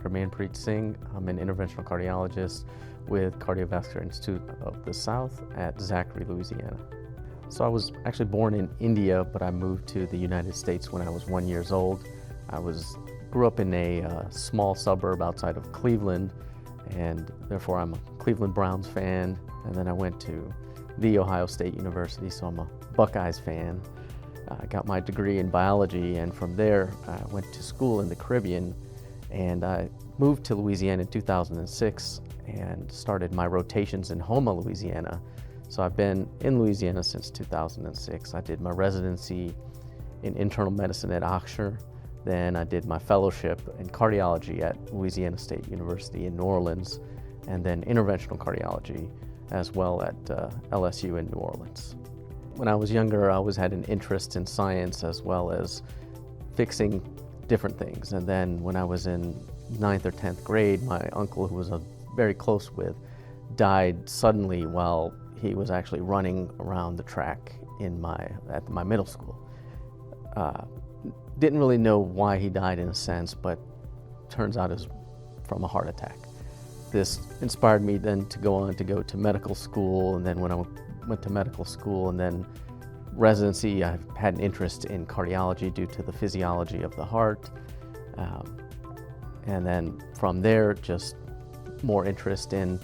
Dr. Manpreet Singh. I'm an interventional cardiologist with Cardiovascular Institute of the South at Zachary, Louisiana. So I was actually born in India, but I moved to the United States when I was 1 year old. Grew up in a small suburb outside of Cleveland, and therefore I'm a Cleveland Browns fan. And then I went to The Ohio State University, so I'm a Buckeyes fan. I got my degree in biology, and from there I went to school in the Caribbean, and I moved to Louisiana in 2006 and started my rotations in Houma, Louisiana. So I've been in Louisiana since 2006. I did my residency in internal medicine at Oxford. Then I did my fellowship in cardiology at Louisiana State University in New Orleans, and then interventional cardiology as well at LSU in New Orleans. When I was younger, I always had an interest in science as well as fixing different things. And then when I was in 9th or 10th grade, my uncle, who was very close with, died suddenly while he was actually running around the track at my middle school. Didn't really know why he died in a sense, but turns out it was from a heart attack. This inspired me then to go to medical school, and then when I went to medical school and then residency, I had an interest in cardiology due to the physiology of the heart. And then from there, just more interest in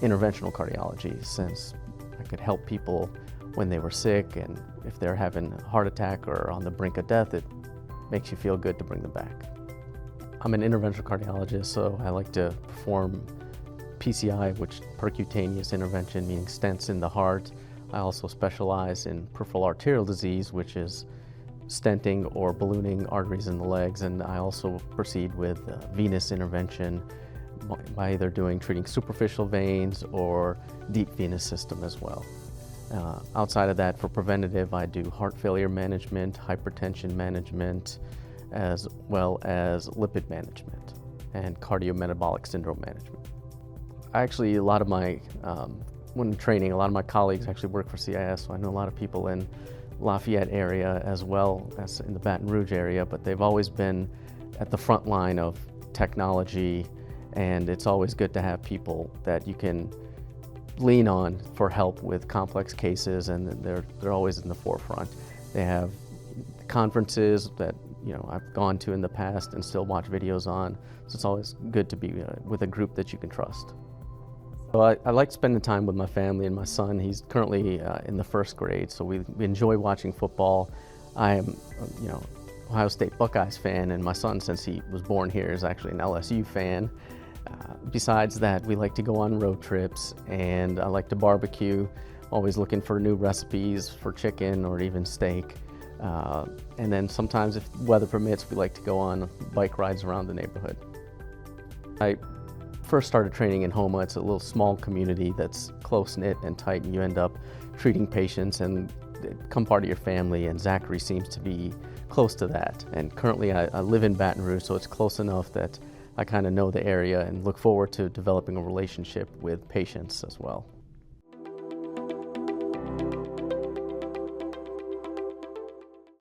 interventional cardiology, since I could help people when they were sick, and if they're having a heart attack or on the brink of death, it makes you feel good to bring them back. I'm an interventional cardiologist, so I like to perform PCI, which percutaneous intervention, meaning stents in the heart. I also specialize in peripheral arterial disease, which is stenting or ballooning arteries in the legs, and I also proceed with venous intervention by either treating superficial veins or deep venous system as well. Outside of that, for preventative, I do heart failure management, hypertension management, as well as lipid management and cardiometabolic syndrome management. Actually, when training, a lot of my colleagues actually work for CIS, so I know a lot of people in Lafayette area as well as in the Baton Rouge area, but they've always been at the front line of technology, and it's always good to have people that you can lean on for help with complex cases, and they're always in the forefront. They have conferences that I've gone to in the past and still watch videos on, so it's always good to be with a group that you can trust. So I like spending time with my family and my son. He's currently in the 1st grade, so we enjoy watching football. I am, Ohio State Buckeyes fan, and my son, since he was born here, is actually an LSU fan. Besides that, we like to go on road trips, and I like to barbecue, always looking for new recipes for chicken or even steak. And then sometimes, if weather permits, we like to go on bike rides around the neighborhood. I first started training in Houma. It's a little small community that's close-knit and tight, and you end up treating patients and become part of your family, and Zachary seems to be close to that. And currently I live in Baton Rouge, so it's close enough that I kind of know the area and look forward to developing a relationship with patients as well.